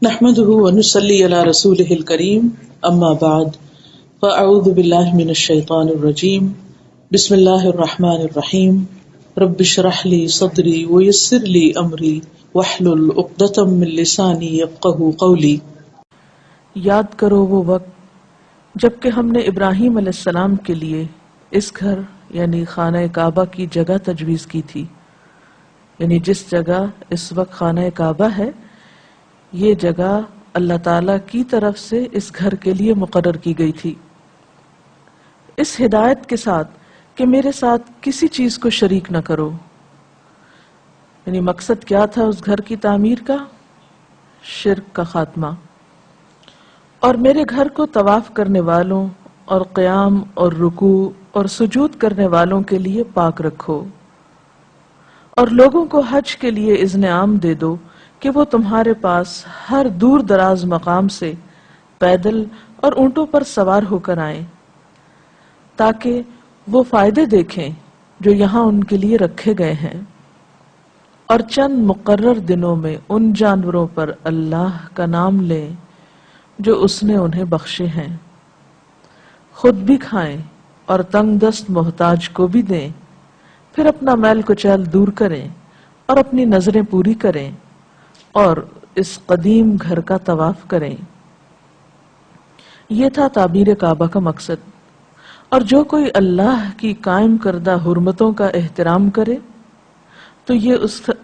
نحمده ونصلي على رسوله الكريم اما بعد فاعوذ بالله من الشيطان الرجيم بسم الله الرحمن الرحيم رب اشرح لي صدري ويسر لي امري واحلل عقدة من لساني يفقهوا قولي۔ یاد کرو وہ وقت جب کہ ہم نے ابراہیم علیہ السلام کے لیے اس گھر یعنی خانہ کعبہ کی جگہ تجویز کی تھی، یعنی جس جگہ اس وقت خانہ کعبہ ہے یہ جگہ اللہ تعالی کی طرف سے اس گھر کے لیے مقرر کی گئی تھی، اس ہدایت کے ساتھ کہ میرے ساتھ کسی چیز کو شریک نہ کرو۔ یعنی مقصد کیا تھا اس گھر کی تعمیر کا؟ شرک کا خاتمہ۔ اور میرے گھر کو طواف کرنے والوں اور قیام اور رکوع اور سجود کرنے والوں کے لیے پاک رکھو، اور لوگوں کو حج کے لیے اذن عام دے دو کہ وہ تمہارے پاس ہر دور دراز مقام سے پیدل اور اونٹوں پر سوار ہو کر آئیں، تاکہ وہ فائدے دیکھیں جو یہاں ان کے لیے رکھے گئے ہیں، اور چند مقرر دنوں میں ان جانوروں پر اللہ کا نام لیں جو اس نے انہیں بخشے ہیں، خود بھی کھائیں اور تنگ دست محتاج کو بھی دیں، پھر اپنا میل کچیل دور کریں اور اپنی نظریں پوری کریں اور اس قدیم گھر کا طواف کریں۔ یہ تھا تعبیر کعبہ کا مقصد۔ اور جو کوئی اللہ کی قائم کردہ حرمتوں کا احترام کرے تو یہ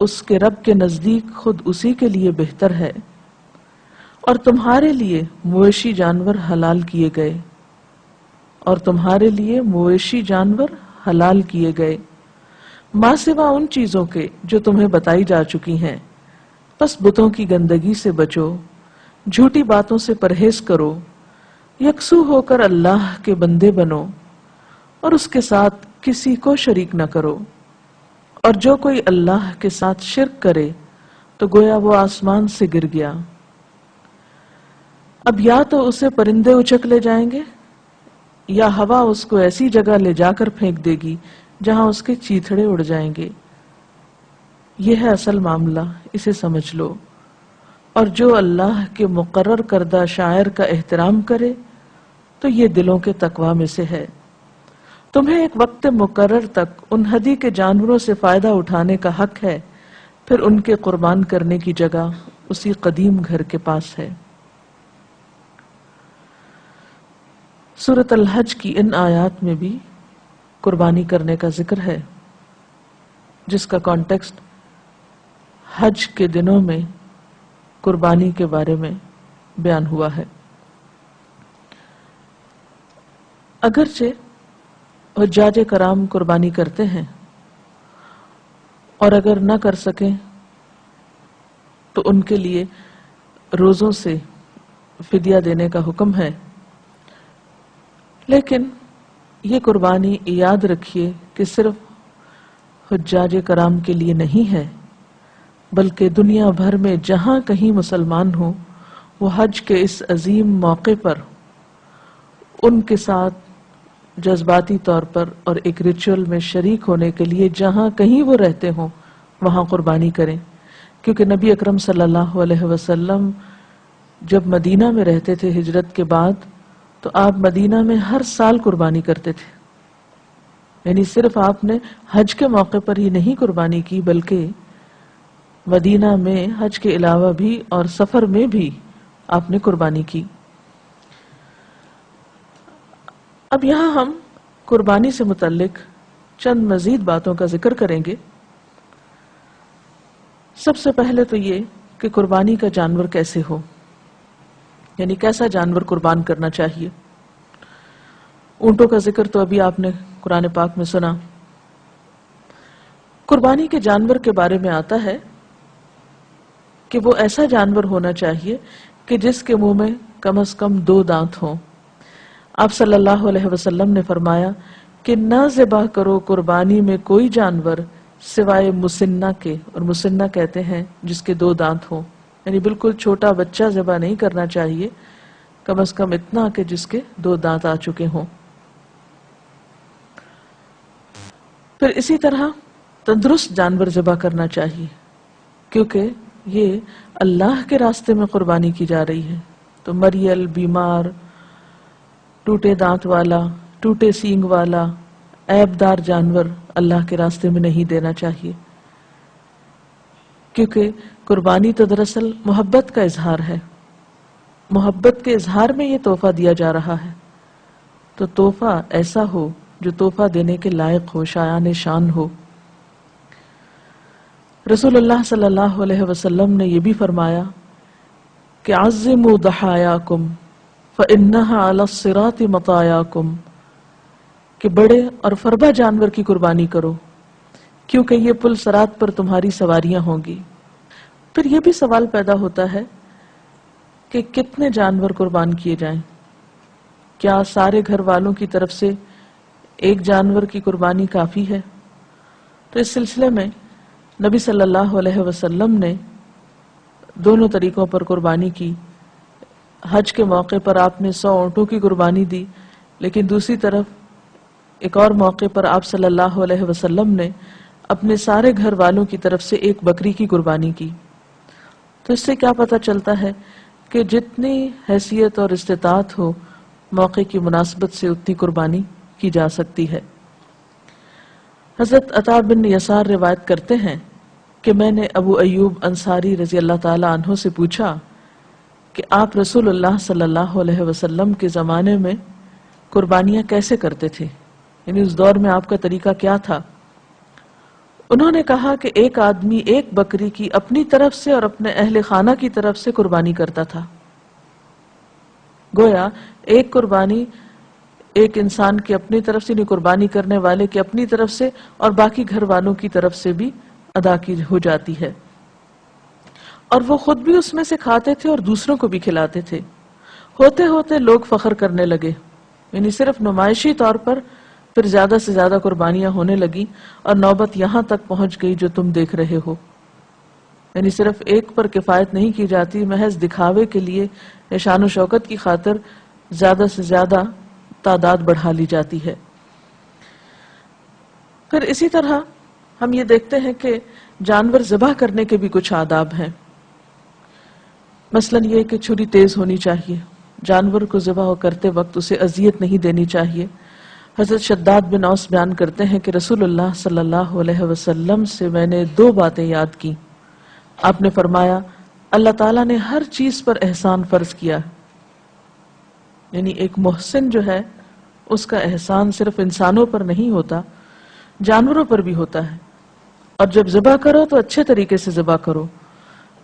اس کے رب کے نزدیک خود اسی کے لیے بہتر ہے۔ اور تمہارے لیے مویشی جانور حلال کیے گئے، اور تمہارے لیے مویشی جانور حلال کیے گئے ماں سوا ان چیزوں کے جو تمہیں بتائی جا چکی ہیں، پس بتوں کی گندگی سے بچو، جھوٹی باتوں سے پرہیز کرو، یکسو ہو کر اللہ کے بندے بنو اور اس کے ساتھ کسی کو شریک نہ کرو۔ اور جو کوئی اللہ کے ساتھ شرک کرے تو گویا وہ آسمان سے گر گیا۔ اب یا تو اسے پرندے اچک لے جائیں گے یا ہوا اس کو ایسی جگہ لے جا کر پھینک دے گی جہاں اس کے چیتھڑے اڑ جائیں گے۔ یہ ہے اصل معاملہ، اسے سمجھ لو۔ اور جو اللہ کے مقرر کردہ شاعر کا احترام کرے تو یہ دلوں کے تقوی میں سے ہے۔ تمہیں ایک وقت مقرر تک ان ہدی کے جانوروں سے فائدہ اٹھانے کا حق ہے، پھر ان کے قربان کرنے کی جگہ اسی قدیم گھر کے پاس ہے۔ سورۃ الحج کی ان آیات میں بھی قربانی کرنے کا ذکر ہے، جس کا کانٹیکسٹ حج کے دنوں میں قربانی کے بارے میں بیان ہوا ہے۔ اگرچہ حجاج کرام قربانی کرتے ہیں اور اگر نہ کر سکیں تو ان کے لیے روزوں سے فدیہ دینے کا حکم ہے، لیکن یہ قربانی یاد رکھیے کہ صرف حجاج کرام کے لیے نہیں ہے، بلکہ دنیا بھر میں جہاں کہیں مسلمان ہوں وہ حج کے اس عظیم موقع پر ان کے ساتھ جذباتی طور پر اور ایک ریچول میں شریک ہونے کے لیے جہاں کہیں وہ رہتے ہوں وہاں قربانی کریں، کیونکہ نبی اکرم صلی اللہ علیہ وسلم جب مدینہ میں رہتے تھے ہجرت کے بعد تو آپ مدینہ میں ہر سال قربانی کرتے تھے۔ یعنی صرف آپ نے حج کے موقع پر ہی نہیں قربانی کی، بلکہ مدینہ میں حج کے علاوہ بھی اور سفر میں بھی آپ نے قربانی کی۔ اب یہاں ہم قربانی سے متعلق چند مزید باتوں کا ذکر کریں گے۔ سب سے پہلے تو یہ کہ قربانی کا جانور کیسے ہو، یعنی کیسا جانور قربان کرنا چاہیے۔ اونٹوں کا ذکر تو ابھی آپ نے قرآن پاک میں سنا۔ قربانی کے جانور کے بارے میں آتا ہے کہ وہ ایسا جانور ہونا چاہیے کہ جس کے منہ میں کم از کم 2 دانت ہوں۔ آپ صلی اللہ علیہ وسلم نے فرمایا کہ نہ ذبح کرو قربانی میں کوئی جانور سوائے مسنہ کے، اور مسنہ کہتے ہیں جس کے 2 دانت ہوں، یعنی بالکل چھوٹا بچہ ذبح نہیں کرنا چاہیے، کم از کم اتنا کہ جس کے 2 دانت آ چکے ہوں۔ پھر اسی طرح تندرست جانور ذبح کرنا چاہیے، کیونکہ یہ اللہ کے راستے میں قربانی کی جا رہی ہے. تو مریل، بیمار، ٹوٹے دانت والا، ٹوٹے سینگ والا، عیب دار جانور اللہ کے راستے میں نہیں دینا چاہیے، کیونکہ قربانی تو دراصل محبت کا اظہار ہے. محبت کے اظہار میں یہ تحفہ دیا جا رہا ہے، تو تحفہ ایسا ہو جو تحفہ دینے کے لائق ہو، شایان شان ہو. رسول اللہ صلی اللہ علیہ وسلم نے یہ بھی فرمایا کہ عظموا ضحایاکم فإنها علی الصراط مطایاکم، کہ بڑے اور فربہ جانور کی قربانی کرو کیونکہ یہ پل صراط پر تمہاری سواریاں ہوں گی. پھر یہ بھی سوال پیدا ہوتا ہے کہ کتنے جانور قربان کیے جائیں؟ کیا سارے گھر والوں کی طرف سے ایک جانور کی قربانی کافی ہے؟ تو اس سلسلے میں نبی صلی اللہ علیہ وسلم نے دونوں طریقوں پر قربانی کی. حج کے موقع پر آپ نے 100 اونٹوں کی قربانی دی، لیکن دوسری طرف ایک اور موقع پر آپ صلی اللہ علیہ وسلم نے اپنے سارے گھر والوں کی طرف سے ایک بکری کی قربانی کی. تو اس سے کیا پتہ چلتا ہے کہ جتنی حیثیت اور استطاعت ہو، موقع کی مناسبت سے اتنی قربانی کی جا سکتی ہے. حضرت عطا بن یسار روایت کرتے ہیں کہ میں نے ابو ایوب انصاری رضی اللہ تعالی عنہ سے پوچھا کہ آپ رسول اللہ صلی اللہ علیہ وسلم کے زمانے میں قربانیاں کیسے کرتے تھے، یعنی اس دور میں آپ کا طریقہ کیا تھا؟ انہوں نے کہا کہ ایک آدمی ایک بکری کی اپنی طرف سے اور اپنے اہل خانہ کی طرف سے قربانی کرتا تھا. گویا ایک قربانی ایک انسان کی اپنی طرف سے، نہیں قربانی کرنے والے کی اپنی طرف سے اور باقی گھر والوں کی طرف سے بھی ادا کی ہو جاتی ہے، اور وہ خود بھی اس میں سے کھاتے تھے اور دوسروں کو بھی کھلاتے تھے. ہوتے ہوتے لوگ فخر کرنے لگے، یعنی صرف نمائشی طور پر پھر زیادہ سے زیادہ قربانیاں ہونے لگی اور نوبت یہاں تک پہنچ گئی جو تم دیکھ رہے ہو. یعنی صرف ایک پر کفایت نہیں کی جاتی، محض دکھاوے کے لیے یا شان و شوکت کی خاطر زیادہ سے زیادہ تعداد بڑھا لی جاتی ہے. پھر اسی طرح ہم یہ دیکھتے ہیں کہ جانور ذبح کرنے کے بھی کچھ آداب ہیں. مثلاً یہ کہ چھری تیز ہونی چاہیے، جانور کو ذبح کرتے وقت اسے اذیت نہیں دینی چاہیے. حضرت شداد بن اوس بیان کرتے ہیں کہ رسول اللہ صلی اللہ علیہ وسلم سے میں نے 2 باتیں یاد کی. آپ نے فرمایا اللہ تعالیٰ نے ہر چیز پر احسان فرض کیا، یعنی ایک محسن جو ہے اس کا احسان صرف انسانوں پر نہیں ہوتا، جانوروں پر بھی ہوتا ہے. اور جب ذبح کرو تو اچھے طریقے سے ذبح کرو.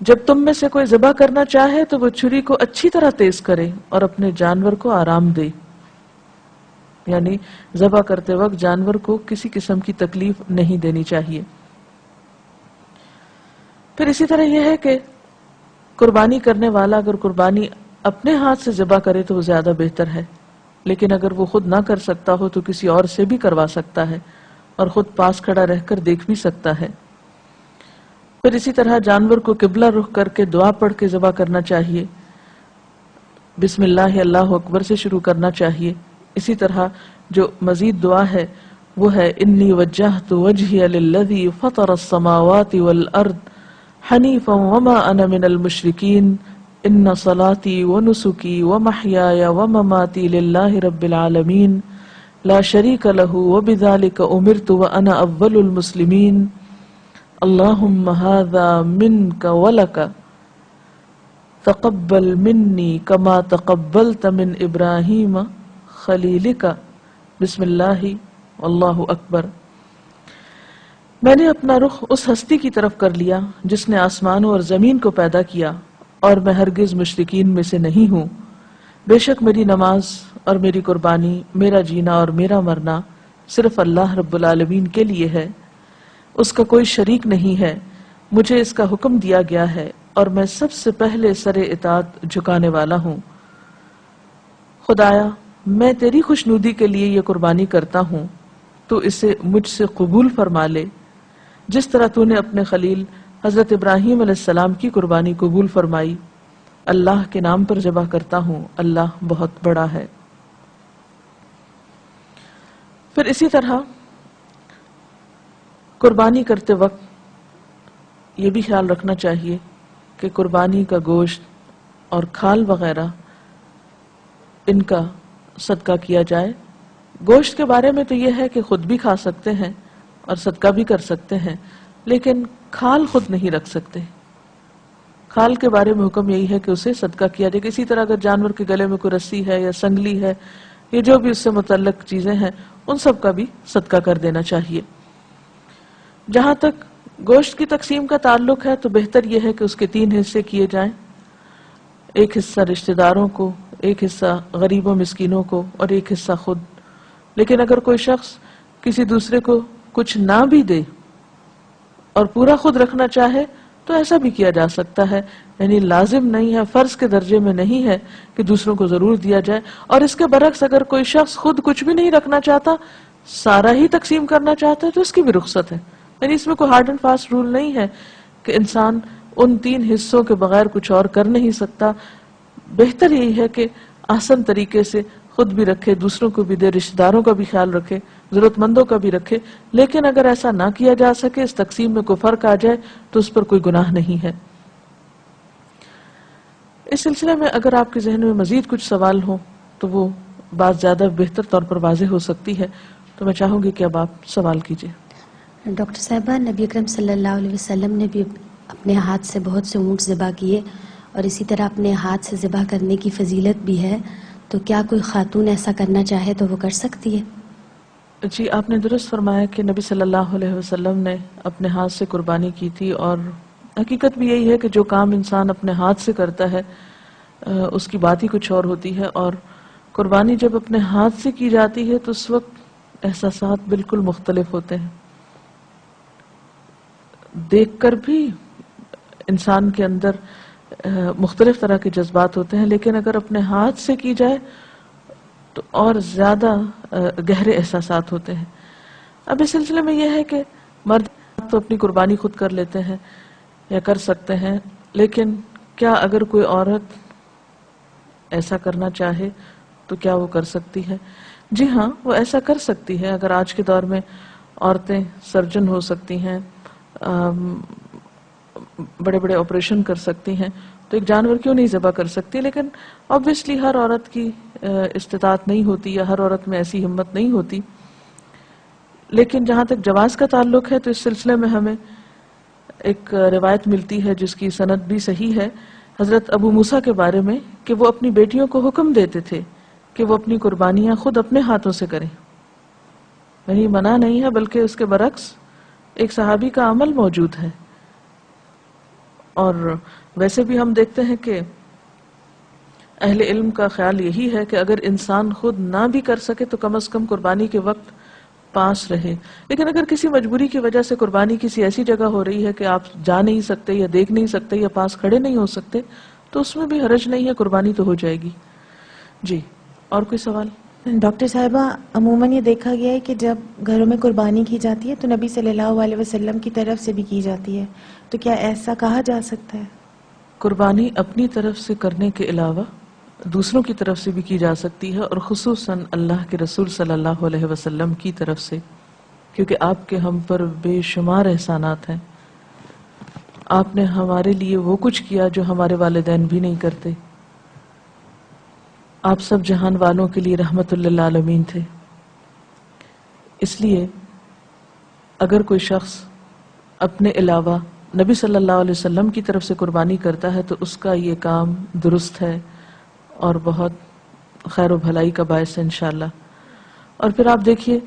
جب تم میں سے کوئی ذبح کرنا چاہے تو وہ چھری کو اچھی طرح تیز کرے اور اپنے جانور کو آرام دے، یعنی ذبح کرتے وقت جانور کو کسی قسم کی تکلیف نہیں دینی چاہیے. پھر اسی طرح یہ ہے کہ قربانی کرنے والا اگر قربانی اپنے ہاتھ سے ذبح کرے تو وہ زیادہ بہتر ہے، لیکن اگر وہ خود نہ کر سکتا ہو تو کسی اور سے بھی کروا سکتا ہے اور خود پاس کھڑا رہ کر دیکھ بھی سکتا ہے. پھر اسی طرح جانور کو قبلہ رخ کر کے دعا پڑھ کے ذبح کرنا چاہیے، بسم اللہ اللہ اکبر سے شروع کرنا چاہیے. اسی طرح جو مزید دعا ہے وہ ہے انی وجہت وجہی للذی فطر السماوات والارض حنیفا وما انا من المشرکین ان صلاتی ونسکی ومحیای ومماتی للہ رب العالمین لا شریک لہ وبذلک امرت وانا اول المسلمین اللہم ھذا منک ولک تقبل منی کما تقبلت من ابراہیم خلیلک بسم اللہ واللہ اکبر. میں نے اپنا رخ اس ہستی کی طرف کر لیا جس نے آسمانوں اور زمین کو پیدا کیا اور میں ہرگز مشرکین میں سے نہیں ہوں. بے شک میری نماز اور میری قربانی، میرا جینا اور میرا مرنا صرف اللہ رب العالمین کے لیے ہے، اس کا کوئی شریک نہیں ہے. مجھے اس کا حکم دیا گیا ہے اور میں سب سے پہلے سر اطاعت جھکانے والا ہوں. خدایا میں تیری خوشنودی کے لیے یہ قربانی کرتا ہوں، تو اسے مجھ سے قبول فرما لے جس طرح تو نے اپنے خلیل حضرت ابراہیم علیہ السلام کی قربانی قبول فرمائی. اللہ کے نام پر ذبح کرتا ہوں، اللہ بہت بڑا ہے. پھر اسی طرح قربانی کرتے وقت یہ بھی خیال رکھنا چاہیے کہ قربانی کا گوشت اور کھال وغیرہ ان کا صدقہ کیا جائے. گوشت کے بارے میں تو یہ ہے کہ خود بھی کھا سکتے ہیں اور صدقہ بھی کر سکتے ہیں، لیکن کھال خود نہیں رکھ سکتے. کھال کے بارے میں حکم یہی ہے کہ اسے صدقہ کیا جائے. اسی طرح اگر جانور کے گلے میں کوئی رسی ہے یا سنگلی ہے یا جو بھی اس سے متعلق چیزیں ہیں ان سب کا بھی صدقہ کر دینا چاہیے. جہاں تک گوشت کی تقسیم کا تعلق ہے تو بہتر یہ ہے کہ اس کے 3 حصے کیے جائیں. ایک حصہ رشتہ داروں کو، ایک حصہ غریبوں مسکینوں کو اور ایک حصہ خود. لیکن اگر کوئی شخص کسی دوسرے کو کچھ نہ بھی دے اور پورا خود رکھنا چاہے تو ایسا بھی کیا جا سکتا ہے. یعنی لازم نہیں ہے، فرض کے درجے میں نہیں ہے کہ دوسروں کو ضرور دیا جائے. اور اس کے برعکس اگر کوئی شخص خود کچھ بھی نہیں رکھنا چاہتا، سارا ہی تقسیم کرنا چاہتا ہے تو اس کی بھی رخصت ہے. یعنی اس میں کوئی ہارڈ اینڈ فاسٹ رول نہیں ہے کہ انسان ان 3 حصوں کے بغیر کچھ اور کر نہیں سکتا. بہتر یہی ہے کہ آسان طریقے سے خود بھی رکھے، دوسروں کو بھی دے، رشتہ داروں کا بھی خیال رکھے، ضرورت مندوں کا بھی رکھے. لیکن اگر ایسا نہ کیا جا سکے، اس تقسیم میں کوئی فرق آ جائے تو اس پر کوئی گناہ نہیں ہے. اس سلسلے میں اگر آپ کے ذہن میں مزید کچھ سوال ہوں تو وہ بات زیادہ بہتر طور پر واضح ہو سکتی ہے، تو میں چاہوں گی کہ اب آپ سوال کیجیے. ڈاکٹر صاحبہ، نبی اکرم صلی اللہ علیہ وسلم نے بھی اپنے ہاتھ سے بہت سے اونٹ ذبح کیے اور اسی طرح اپنے ہاتھ سے ذبح کرنے کی فضیلت بھی ہے، تو کیا کوئی خاتون ایسا کرنا چاہے تو وہ کر سکتی ہے؟ جی، آپ نے درست فرمایا کہ نبی صلی اللہ علیہ وسلم نے اپنے ہاتھ سے قربانی کی تھی، اور حقیقت بھی یہی ہے کہ جو کام انسان اپنے ہاتھ سے کرتا ہے اس کی بات ہی کچھ اور ہوتی ہے. اور قربانی جب اپنے ہاتھ سے کی جاتی ہے تو اس وقت احساسات بالکل مختلف ہوتے ہیں. دیکھ کر بھی انسان کے اندر مختلف طرح کے جذبات ہوتے ہیں، لیکن اگر اپنے ہاتھ سے کی جائے تو اور زیادہ گہرے احساسات ہوتے ہیں. اب اس سلسلے میں یہ ہے کہ مرد تو اپنی قربانی خود کر لیتے ہیں یا کر سکتے ہیں، لیکن کیا اگر کوئی عورت ایسا کرنا چاہے تو کیا وہ کر سکتی ہے؟ جی ہاں، وہ ایسا کر سکتی ہے. اگر آج کے دور میں عورتیں سرجن ہو سکتی ہیں، بڑے بڑے آپریشن کر سکتی ہیں، تو ایک جانور کیوں نہیں ذبح کر سکتی؟ لیکن obviously ہر عورت کی استطاعت نہیں ہوتی یا ہر عورت میں ایسی ہمت نہیں ہوتی. لیکن جہاں تک جواز کا تعلق ہے تو اس سلسلے میں ہمیں ایک روایت ملتی ہے جس کی سند بھی صحیح ہے، حضرت ابو موسیٰ کے بارے میں، کہ وہ اپنی بیٹیوں کو حکم دیتے تھے کہ وہ اپنی قربانیاں خود اپنے ہاتھوں سے کریں. یعنی منع نہیں ہے، بلکہ اس کے برعکس ایک صحابی کا عمل موجود ہے. اور ویسے بھی ہم دیکھتے ہیں کہ اہل علم کا خیال یہی ہے کہ اگر انسان خود نہ بھی کر سکے تو کم از کم قربانی کے وقت پاس رہے. لیکن اگر کسی مجبوری کی وجہ سے قربانی کسی ایسی جگہ ہو رہی ہے کہ آپ جا نہیں سکتے یا دیکھ نہیں سکتے یا پاس کھڑے نہیں ہو سکتے تو اس میں بھی حرج نہیں ہے، قربانی تو ہو جائے گی. جی، اور کوئی سوال؟ ڈاکٹر صاحبہ، عموماً یہ دیکھا گیا ہے کہ جب گھروں میں قربانی کی جاتی ہے تو نبی صلی اللہ علیہ وسلم کی طرف سے بھی کی جاتی ہے، تو کیا ایسا کہا جا سکتا ہے؟ قربانی اپنی طرف سے کرنے کے علاوہ دوسروں کی طرف سے بھی کی جا سکتی ہے، اور خصوصاً اللہ کے رسول صلی اللہ علیہ وسلم کی طرف سے، کیونکہ آپ کے ہم پر بے شمار احسانات ہیں. آپ نے ہمارے لیے وہ کچھ کیا جو ہمارے والدین بھی نہیں کرتے. آپ سب جہان والوں کے لیے رحمت للعالمین تھے. اس لیے اگر کوئی شخص اپنے علاوہ نبی صلی اللہ علیہ وسلم کی طرف سے قربانی کرتا ہے تو اس کا یہ کام درست ہے اور بہت خیر و بھلائی کا باعث ہے انشاءاللہ. اور پھر آپ دیکھیے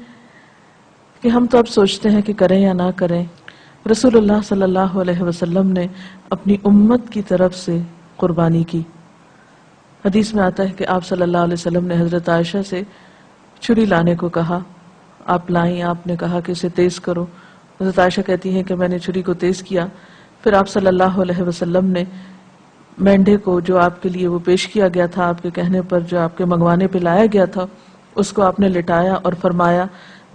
کہ ہم تو اب سوچتے ہیں کہ کریں یا نہ کریں. رسول اللہ صلی اللہ علیہ وسلم نے اپنی امت کی طرف سے قربانی کی. حدیث میں آتا ہے کہ آپ صلی اللہ علیہ وسلم نے حضرت عائشہ سے چھری لانے کو کہا. آپ لائیں، آپ نے کہا کہ اسے تیز کرو. حضرت عائشہ کہتی ہیں کہ میں نے چھری کو تیز کیا. پھر آپ صلی اللہ علیہ وسلم نے مینڈھے کو جو آپ کے لیے وہ پیش کیا گیا تھا، آپ کے کہنے پر جو آپ کے منگوانے پہ لایا گیا تھا، اس کو آپ نے لٹایا اور فرمایا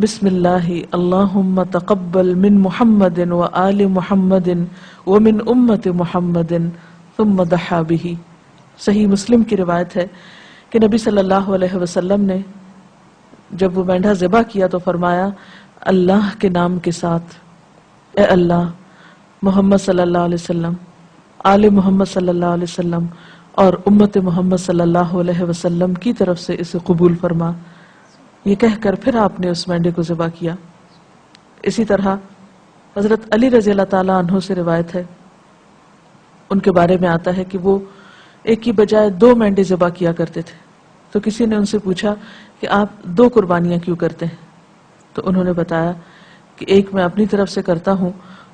بسم اللہ اللہم تقبل من محمد و آل محمد ومن امت محمد ثم ضحی بہ. صحیح مسلم کی روایت ہے کہ نبی صلی اللہ علیہ وسلم نے جب وہ مینڈھا ذبح کیا تو فرمایا اللہ کے نام کے ساتھ، اے اللہ، محمد صلی اللہ علیہ وسلم آل محمد صلی اللہ علیہ وسلم اور امت محمد صلی اللہ علیہ وسلم کی طرف سے اسے قبول فرما. یہ کہہ کر پھر آپ نے اس مینڈے کو ذبح کیا. اسی طرح حضرت علی رضی اللہ تعالیٰ عنہ سے روایت ہے، ان کے بارے میں آتا ہے کہ وہ ایک کی بجائے 2 مینڈے ذبح کیا کرتے تھے. تو کسی نے ان سے پوچھا کہ آپ 2 قربانیاں کیوں کرتے ہیں؟ تو انہوں نے بتایا کہ ایک میں اپنی طرف سے کرتا ہوں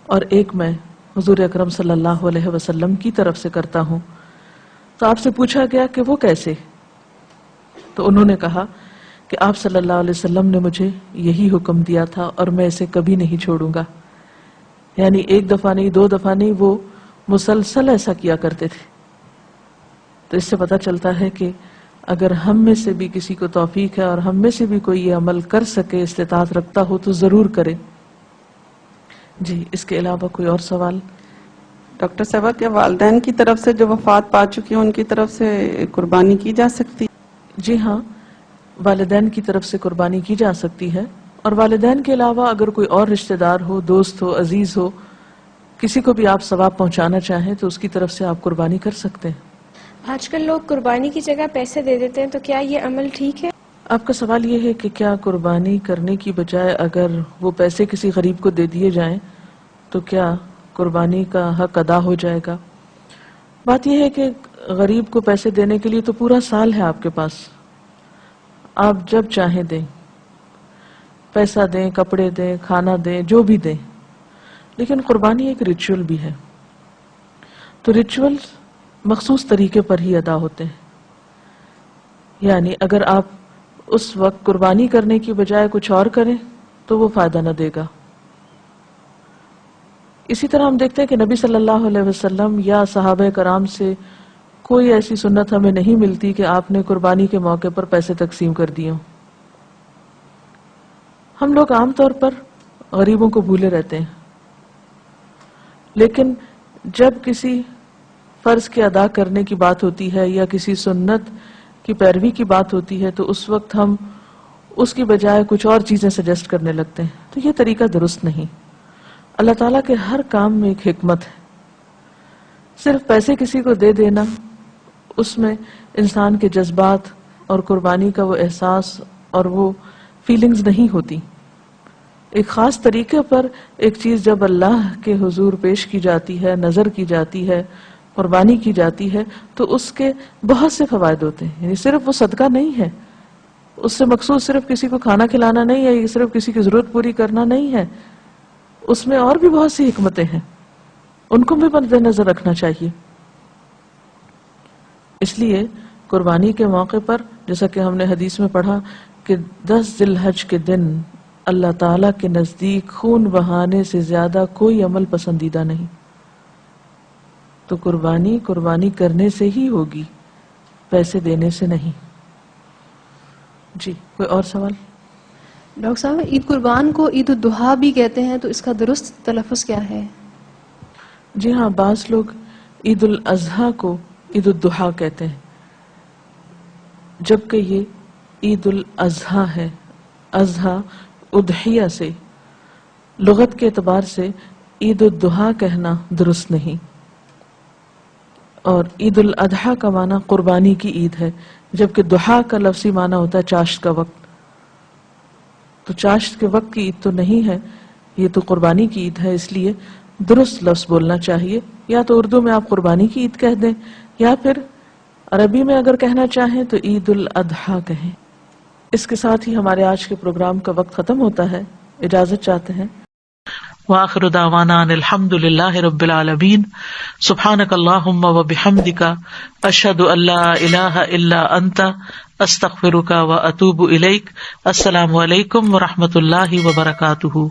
اور ایک میں حضور اکرم صلی اللہ علیہ وسلم کی طرف سے کرتا ہوں. تو آپ سے پوچھا گیا کہ وہ کیسے؟ تو انہوں نے کہا کہ آپ صلی اللہ علیہ وسلم نے مجھے یہی حکم دیا تھا اور میں اسے کبھی نہیں چھوڑوں گا. یعنی 1 دفعہ نہیں، 2 دفعہ نہیں، وہ مسلسل ایسا کیا کرتے تھے. تو اس سے پتہ چلتا ہے کہ اگر ہم میں سے بھی کسی کو توفیق ہے اور ہم میں سے بھی کوئی یہ عمل کر سکے، استطاعت رکھتا ہو، تو ضرور کرے. جی، اس کے علاوہ کوئی اور سوال؟ ڈاکٹر صاحبہ، کیا والدین کی طرف سے جو وفات پا چکی ہیں ان کی طرف سے قربانی کی جا سکتی؟ جی ہاں، والدین کی طرف سے قربانی کی جا سکتی ہے، اور والدین کے علاوہ اگر کوئی اور رشتہ دار ہو، دوست ہو، عزیز ہو، کسی کو بھی آپ ثواب پہنچانا چاہیں تو اس کی طرف سے آپ قربانی کر سکتے ہیں. آج کل لوگ قربانی کی جگہ پیسے دے دیتے ہیں، تو کیا یہ عمل ٹھیک ہے؟ آپ کا سوال یہ ہے کہ کیا قربانی کرنے کی بجائے اگر وہ پیسے کسی غریب کو دے دیے جائیں تو کیا قربانی کا حق ادا ہو جائے گا؟ بات یہ ہے کہ غریب کو پیسے دینے کے لیے تو پورا سال ہے آپ کے پاس، آپ جب چاہیں دیں، پیسہ دیں، کپڑے دیں، کھانا دیں، جو بھی دیں. لیکن قربانی ایک ریچول بھی ہے، تو ریچول مخصوص طریقے پر ہی ادا ہوتے ہیں. یعنی اگر آپ اس وقت قربانی کرنے کی بجائے کچھ اور کریں تو وہ فائدہ نہ دے گا. اسی طرح ہم دیکھتے ہیں کہ نبی صلی اللہ علیہ وسلم یا صحابہ کرام سے کوئی ایسی سنت ہمیں نہیں ملتی کہ آپ نے قربانی کے موقع پر پیسے تقسیم کر دیے ہوں. ہم لوگ عام طور پر غریبوں کو بھولے رہتے ہیں، لیکن جب کسی فرض کے ادا کرنے کی بات ہوتی ہے یا کسی سنت کی پیروی کی بات ہوتی ہے تو اس وقت ہم اس کی بجائے کچھ اور چیزیں سجیسٹ کرنے لگتے ہیں. تو یہ طریقہ درست نہیں. اللہ تعالیٰ کے ہر کام میں ایک حکمت ہے. صرف پیسے کسی کو دے دینا، اس میں انسان کے جذبات اور قربانی کا وہ احساس اور وہ فیلنگز نہیں ہوتی. ایک خاص طریقے پر ایک چیز جب اللہ کے حضور پیش کی جاتی ہے، نظر کی جاتی ہے، قربانی کی جاتی ہے، تو اس کے بہت سے فوائد ہوتے ہیں. یعنی صرف وہ صدقہ نہیں ہے، اس سے مقصود صرف کسی کو کھانا کھلانا نہیں ہے، یا صرف کسی کی ضرورت پوری کرنا نہیں ہے. اس میں اور بھی بہت سی حکمتیں ہیں، ان کو بھی مد نظر رکھنا چاہیے. اس لیے قربانی کے موقع پر جیسا کہ ہم نے حدیث میں پڑھا کہ 10 ذی الحج کے دن اللہ تعالیٰ کے نزدیک خون بہانے سے زیادہ کوئی عمل پسندیدہ نہیں. تو قربانی کرنے سے ہی ہوگی، پیسے دینے سے نہیں. جی، کوئی اور سوال؟ ڈاکٹر صاحب، عید قربان کو عید الضحیٰ بھی کہتے ہیں، تو اس کا درست تلفظ کیا ہے؟ جی ہاں، بعض لوگ عید الاضحیٰ کو عید الضحیٰ کہتے ہیں، جبکہ یہ عید الاضحیٰ ہے. اضحیٰ اضحیہ سے، لغت کے اعتبار سے عید الضحیٰ کہنا درست نہیں. اور عید الاضحیٰ کا معنی قربانی کی عید ہے، جبکہ ضحیٰ کا لفظی معنی ہوتا ہے چاشت کا وقت. تو چاشت کے وقت کی عید تو نہیں ہے، یہ تو قربانی کی عید ہے. اس لیے درست لفظ بولنا چاہیے. یا تو اردو میں آپ قربانی کی عید کہہ دیں، یا پھر عربی میں اگر کہنا چاہیں تو عید الاضحیٰ کہیں. اس کے ساتھ ہی ہمارے آج کے پروگرام کا وقت ختم ہوتا ہے. اجازت چاہتے ہیں. وآخر دعوانا ان الحمد للہ رب العالمین. سبحانک اللہم وبحمدک، اشہد ان لا الہ الا انت، استغفرک واتوب الیک. السلام علیکم ورحمۃ اللہ وبرکاتہ.